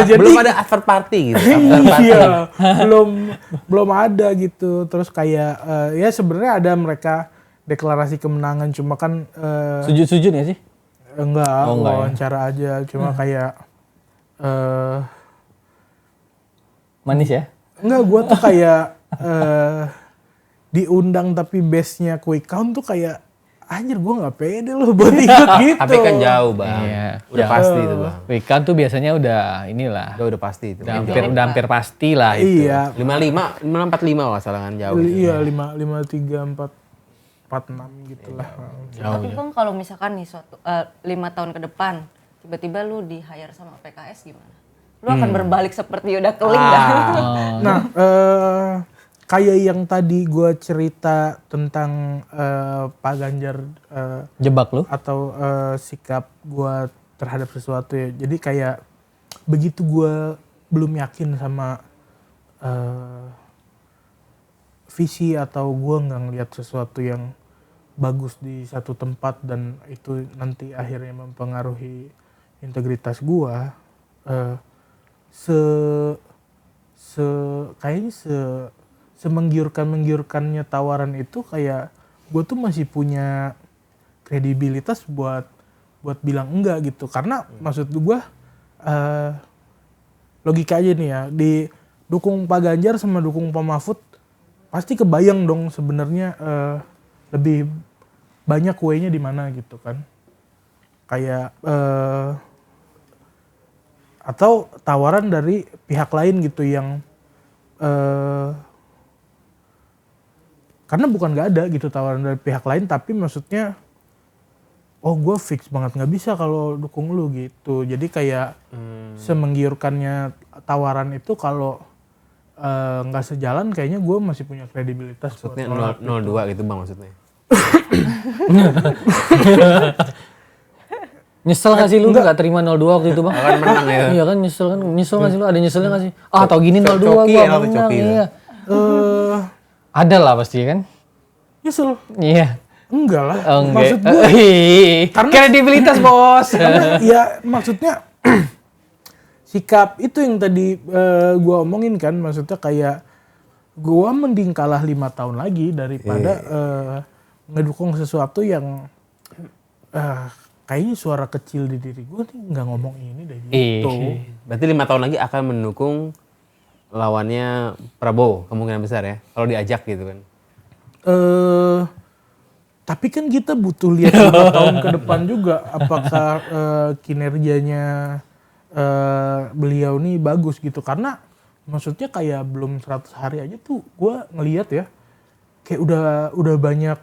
Jadi, Belum ada after party gitu. iya, belum ada gitu. Terus kayak ya sebenarnya ada mereka deklarasi kemenangan, cuma kan Sujud-sujud nggak sih? enggak, Oh, enggak ya? wawancara aja. Cuma kayak Manis ya? enggak, gue tuh kayak diundang tapi base-nya quick count tuh kayak anjir gue nggak pede loh buat ikut gitu. Tapi kan jauh bang. Iya. Udah Jauh. pasti itu bang. Weekend tuh biasanya udah inilah. Udah pasti itu. Udah hampir pasti lah itu. Iya, 55, 545 kalau salah kan jauh. iya 5, 3, 4, 46 gitu lah. Tapi bang kalau misalkan nih 5 tahun ke depan tiba-tiba lu di hire sama PKS gimana? Lu akan berbalik seperti Yuda Keling nggak? Nah, kayak yang tadi gue cerita tentang Pak Ganjar Jebak lu? atau sikap gue terhadap sesuatu ya. Jadi kayak begitu gue belum yakin sama visi atau gue nggak ngeliat sesuatu yang bagus di satu tempat dan itu nanti akhirnya mempengaruhi integritas gue, kayaknya semenggiurkannya tawaran itu, kayak gue tuh masih punya kredibilitas buat bilang enggak gitu. Karena maksud gue logika aja nih ya, di dukung Pak Ganjar sama dukung Pak Mahfud pasti kebayang dong sebenarnya lebih banyak kuenya di mana gitu kan. Kayak atau tawaran dari pihak lain gitu yang karena bukan nggak ada gitu tawaran dari pihak lain, tapi maksudnya oh gue fix banget nggak bisa kalau dukung lu gitu. Jadi kayak semenggiurkannya tawaran itu kalau nggak sejalan, kayaknya gue masih punya kredibilitas. Maksudnya 0-2 gitu bang maksudnya? Nyesel gak sih lu gak terima 0-2 waktu itu bang? Kan menang ya. Iya kan nyesel gak sih lu? Ada nyeselnya gak sih? Ah tau gini 0-2 Coki gua ya, menang. Coki itu. Iya. Ada lah pasti kan? Nyesel? Iya. Enggak lah. Oh, enggak. Maksud gue Karena kredibilitas bos. ya maksudnya sikap itu yang tadi gue omongin kan, maksudnya kayak gue mending kalah 5 tahun lagi daripada ngedukung sesuatu yang kayaknya suara kecil di diri gue nih nggak ngomong ini deh gitu. Berarti 5 tahun lagi akan mendukung lawannya Prabowo kemungkinan besar ya, kalau diajak gitu kan? Tapi kan kita butuh lihat 5 tahun ke depan juga apakah kinerjanya beliau nih bagus gitu, karena maksudnya kayak belum 100 hari aja tuh gue ngelihat ya kayak udah banyak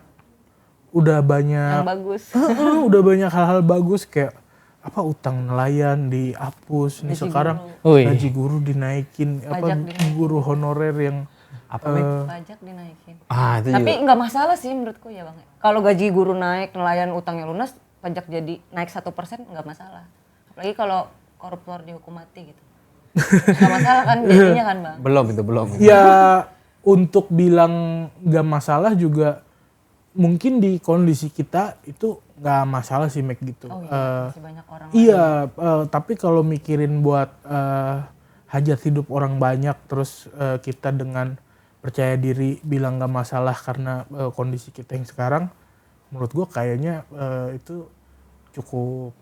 Yang bagus. udah banyak hal-hal bagus kayak apa utang nelayan dihapus nih sekarang gaji guru dinaikin, apa guru honorer yang Pajak dinaikin. Itu Tapi juga. nggak masalah sih menurutku ya bang. Kalau gaji guru naik, nelayan utangnya lunas, pajak jadi naik 1% nggak masalah. Apalagi kalau koruptor dihukum mati gitu. Nggak masalah kan jadinya kan bang. Belum. ya untuk bilang nggak masalah juga mungkin di kondisi kita itu nggak masalah sih Mac gitu. Oh iya, masih banyak orang. Tapi kalau mikirin buat hajat hidup orang banyak, terus kita dengan percaya diri bilang nggak masalah karena kondisi kita yang sekarang, menurut gue kayaknya itu cukup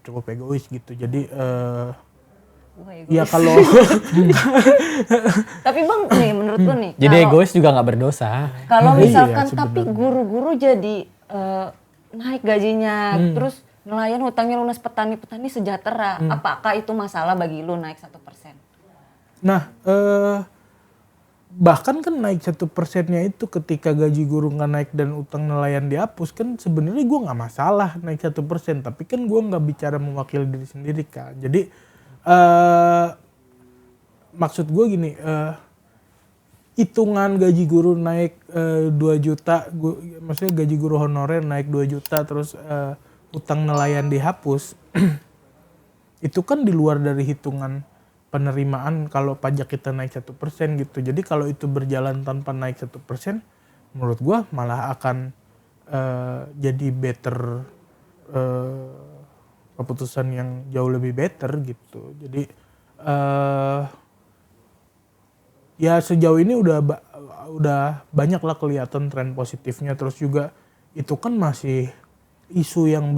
cukup egois gitu. Jadi ya kalau tapi bang nih menurut gue nih. Jadi egois juga nggak berdosa. Kalau misalkan Iya, tapi guru-guru jadi naik gajinya, terus nelayan hutangnya lunas, petani sejahtera, apakah itu masalah bagi lu naik 1%? Nah, bahkan kan naik 1%-nya itu ketika gaji guru nggak naik dan utang nelayan dihapus kan sebenarnya gue nggak masalah naik 1%, tapi kan gue nggak bicara mewakili diri sendiri kan. Jadi maksud gue gini, hitungan gaji guru naik 2 juta, maksudnya gaji guru honorer naik 2 juta terus utang nelayan dihapus, itu kan di luar dari hitungan penerimaan kalau pajak kita naik 1% gitu. Jadi kalau itu berjalan tanpa naik 1%, menurut gua malah akan jadi better, keputusan yang jauh lebih better gitu. Jadi ya sejauh ini udah banyak lah kelihatan tren positifnya. Terus juga itu kan masih isu yang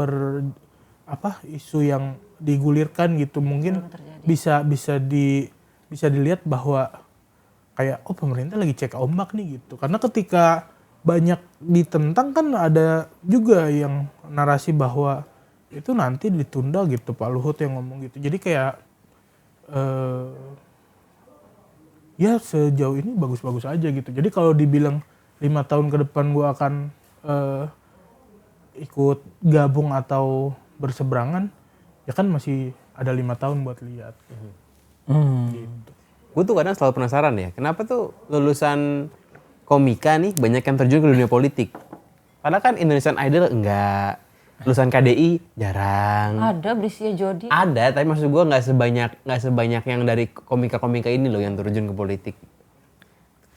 isu yang digulirkan gitu, mungkin bisa dilihat bahwa kayak pemerintah lagi cek ombak nih gitu, karena ketika banyak ditentang kan ada juga yang narasi bahwa itu nanti ditunda gitu, Pak Luhut yang ngomong gitu. Jadi kayak ya sejauh ini bagus-bagus aja gitu. Jadi kalau dibilang 5 tahun ke depan gue akan ikut gabung atau berseberangan, ya kan masih ada 5 tahun buat lihat. Gitu. Gue tuh kadang selalu penasaran ya, kenapa tuh lulusan komika nih banyak yang terjun ke dunia politik. Padahal kan Indonesian Idol enggak, lulusan KDI jarang. Ada Brisia Jodi. Ada, tapi maksud gue nggak sebanyak yang dari komika-komika ini loh yang terjun ke politik.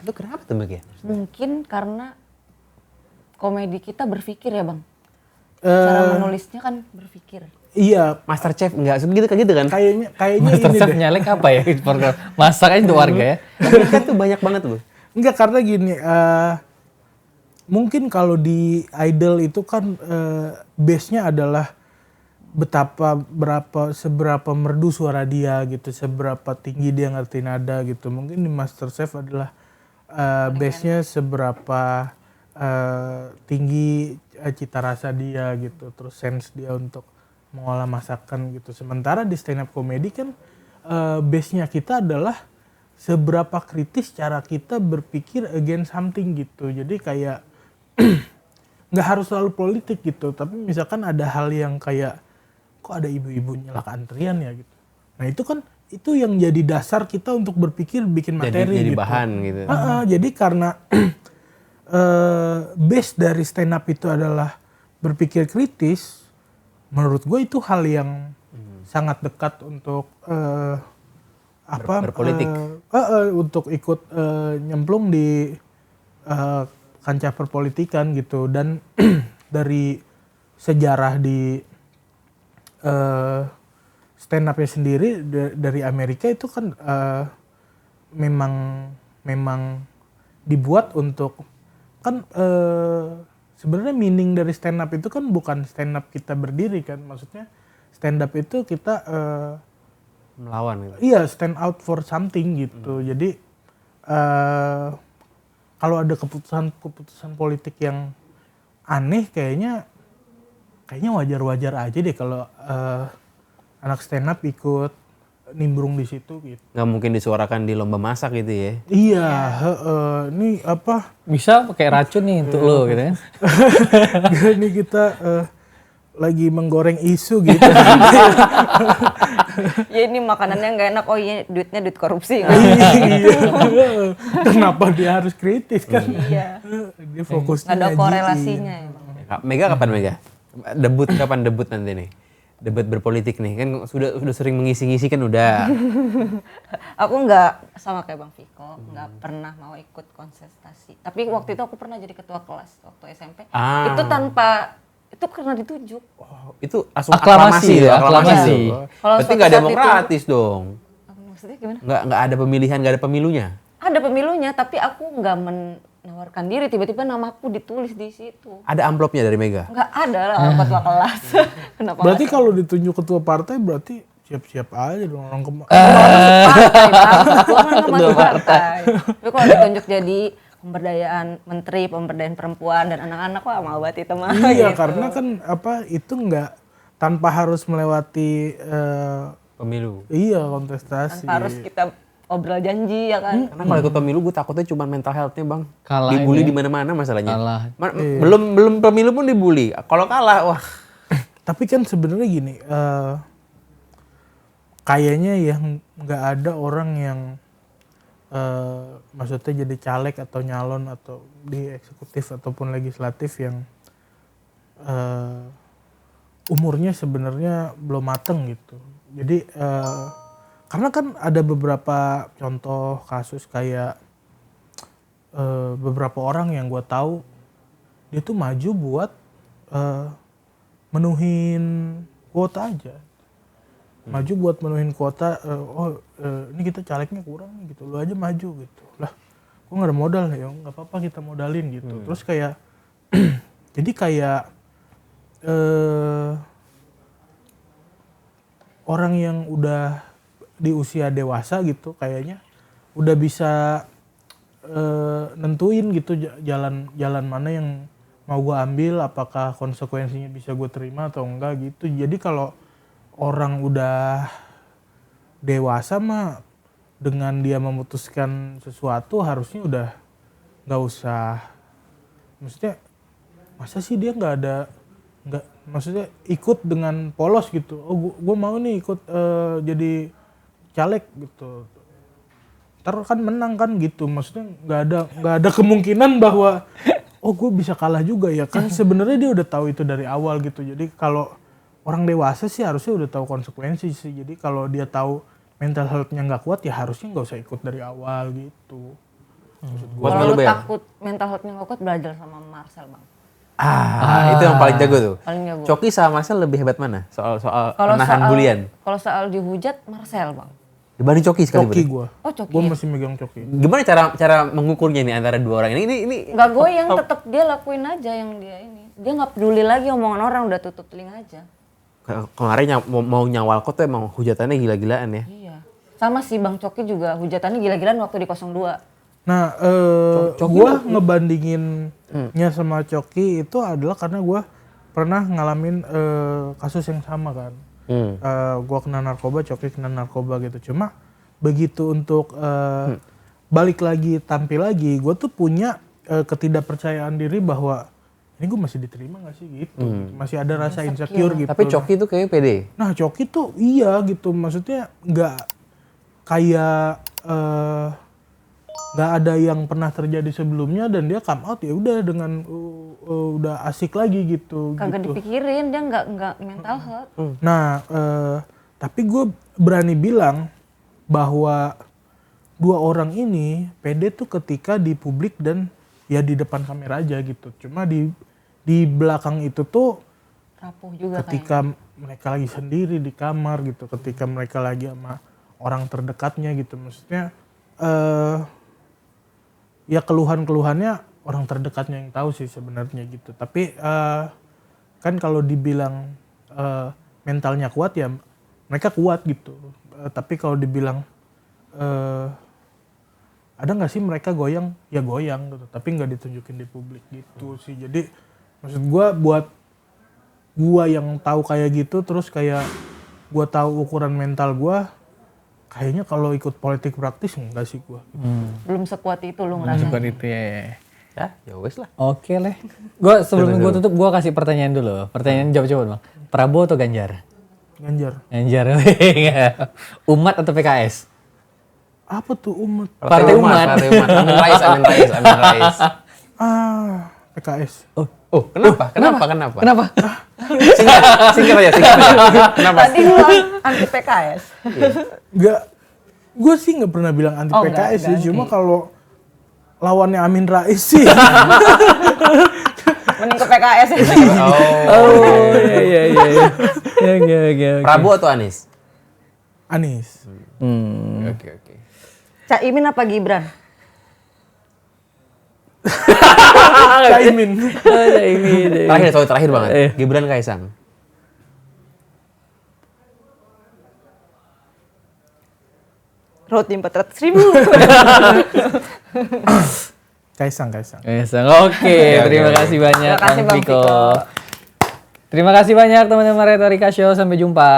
Itu kenapa tuh Mbak ya? Mungkin karena komedi kita berpikir ya bang. Cara menulisnya kan berpikir. Iya, Masterchef enggak gitu kan? kayaknya Masterchef ini deh. nyalek apa ya? Masak aja untuk warga ya. Komika tuh banyak banget loh. Enggak, karena gini, mungkin kalau di Idol itu kan base-nya adalah seberapa merdu suara dia gitu, seberapa tinggi dia ngerti nada gitu. Mungkin di Masterchef adalah base-nya seberapa tinggi cita rasa dia gitu, terus sense dia untuk mengolah masakan gitu. Sementara di stand up comedy kan base-nya kita adalah seberapa kritis cara kita berpikir against something gitu. Jadi kayak nggak harus selalu politik gitu, tapi misalkan ada hal yang kayak kok ada ibu-ibu nyelak antrian ya gitu. Nah itu kan itu yang jadi dasar kita untuk berpikir bikin materi jadi gitu. bahan gitu. Jadi karena base dari stand up itu adalah berpikir kritis, menurut gue itu hal yang sangat dekat untuk berpolitik. Untuk ikut nyemplung di kancah perpolitikan gitu. Dan dari sejarah di stand up-nya sendiri dari Amerika itu kan memang dibuat untuk kan sebenarnya meaning dari stand up itu kan bukan stand up kita berdiri kan, maksudnya stand up itu kita Melawan gitu. iya stand out for something gitu. Jadi kalau ada keputusan politik yang aneh kayaknya wajar-wajar aja deh kalau anak stand up ikut nimbrung di situ gitu. Nggak mungkin disuarakan di lomba masak gitu ya. Iya, ini apa? Bisa pakai racun nih untuk lo gitu kan. Ini kita lagi menggoreng isu gitu. Ya ini makanannya nggak enak, oh iya duitnya duit korupsi. Iya. Kenapa dia harus kritis kan? Iya. Dia fokusnya Nggak ada ngaji. korelasinya ya Bang. Mega kapan Mega? Kapan debut nanti nih? Debat berpolitik nih kan sudah sering mengisi-ngisi kan udah. Aku nggak sama kayak Bang Viko, nggak pernah mau ikut kontestasi. Tapi waktu itu aku pernah jadi ketua kelas waktu SMP. Itu itu karena ditunjuk. Oh, itu langsung Aklamasi ya, aklamasi. Kalau Berarti suatu nggak saat demokratis dong. Maksudnya gimana? Nggak ada pemilihan, nggak ada pemilunya. Ada pemilunya, tapi aku nggak menawarkan diri. Tiba-tiba namaku ditulis di situ. Ada amplopnya dari Mega. Nggak ada lah ketua kelas. Kenapa? Berarti kalau ditunjuk ketua partai berarti siap-siap aja dong orang Ketua partai. Tapi kalau ditunjuk jadi pemberdayaan perempuan dan anak-anak, wah mau banget itu mah. Iya, gitu. karena kan itu nggak tanpa harus melewati Pemilu. iya kontestasi. Tanpa harus kita obrol janji ya kan. Karena kalau ikut pemilu gue takutnya cuma mental health-nya Bang. Kalah Dibully ini. di mana-mana masalahnya. Kalah. Belum pemilu pun dibully. Kalau kalah wah. Tapi kan sebenarnya gini, kayaknya yang nggak ada orang yang maksudnya jadi caleg atau nyalon atau di eksekutif ataupun legislatif yang umurnya sebenarnya belum mateng gitu. Jadi karena kan ada beberapa contoh kasus kayak beberapa orang yang gue tahu dia tuh maju buat menuhin kuota aja. Maju buat menuhin kuota, ini kita calegnya kurang nih gitu, lu aja maju gitu. Lah, gua nggak ada modal ya, nggak apa-apa kita modalin gitu. Terus kayak, jadi kayak orang yang udah di usia dewasa gitu, kayaknya udah bisa nentuin gitu jalan mana yang mau gua ambil, apakah konsekuensinya bisa gue terima atau enggak gitu. Jadi kalau orang udah dewasa mah dengan dia memutuskan sesuatu harusnya udah nggak usah, maksudnya masa sih dia nggak maksudnya ikut dengan polos gitu. Oh gue mau nih ikut jadi caleg gitu, ntar kan menang kan gitu. Maksudnya nggak ada kemungkinan bahwa oh gue bisa kalah juga ya kan. Sebenarnya dia udah tahu itu dari awal gitu. Jadi kalau orang dewasa sih harusnya udah tahu konsekuensi sih. Jadi kalau dia tahu mental health-nya nggak kuat ya harusnya nggak usah ikut dari awal gitu. Kalau lu takut mental health-nya nggak kuat, belajar sama Marcel Bang. Itu yang paling jago tuh. Paling jago. Coki sama Marcel lebih hebat mana? Soal Kalau menahan bulian. Kalau soal dihujat, Marcel Bang. Dibanding Coki sekali. Coki gue. Oh Coki. Gue masih megang Coki. Gimana cara mengukurnya nih antara dua orang ini? Nggak goyang, tetap dia lakuin aja yang dia ini. Dia nggak peduli lagi omongan orang, udah tutup telinga aja. Kemarin mau nyawal kok tuh emang hujatannya gila-gilaan ya. Iya. Sama sih Bang Coki juga hujatannya gila-gilaan waktu di 02. Nah, gue ngebandinginnya sama Coki itu adalah karena gue pernah ngalamin kasus yang sama kan. Gua kena narkoba, Coki kena narkoba gitu. Cuma begitu untuk balik lagi, tampil lagi, gue tuh punya ketidakpercayaan diri bahwa ini gue masih diterima gak sih gitu. Masih ada rasa insecure gitu. Tapi Coki tuh kayaknya pede. Nah Coki tuh iya gitu, maksudnya nggak kayak nggak ada yang pernah terjadi sebelumnya dan dia come out ya udah dengan udah asik lagi gitu. Kagak gitu. dipikirin, dia nggak mental health. Nah tapi gue berani bilang bahwa dua orang ini pede tuh ketika di publik dan ya di depan kamera aja gitu. Cuma di belakang itu tuh Rapuh juga ketika mereka lagi sendiri di kamar gitu, ketika mereka lagi sama orang terdekatnya gitu, maksudnya ya keluhannya orang terdekatnya yang tahu sih sebenarnya gitu. Tapi kan kalau dibilang mentalnya kuat ya mereka kuat gitu. Tapi kalau dibilang ada nggak sih mereka goyang? Ya goyang gitu, tapi nggak ditunjukin di publik gitu sih. Jadi maksud gue buat gue yang tahu kayak gitu, terus kayak gue tahu ukuran mental gue, kayaknya kalau ikut politik praktis enggak sih gue. belum sekuat itu lu ngerasain. Bukan itu ya. Ya wes lah. Oke lah. Gue sebelum gue tutup, gue kasih pertanyaan dulu. Pertanyaan jawab coba bang. Prabowo atau Ganjar? Ganjar. Ganjar. Umat atau PKS? Apa tuh umat? Partai Umat. Amin Rais. PKS. Oh, kenapa? Kenapa? Singkat aja. Kenapa? Tadi lu anti PKS. Enggak, gue sih nggak pernah bilang anti PKS sih, cuma kalau lawannya Amin Rais sih. Mending ke PKS ya. Oh iya. Prabowo atau Anies? Anies. Oke. Caimin apa Gibran? Caimin. Terakhir banget. Gibran Kaisang. Roti 400.000. Kaisang. Oke, terima kasih banyak Terima kasih, Bang Bang Viko. Viko. Terima kasih banyak teman-teman Retorika Show, sampai jumpa.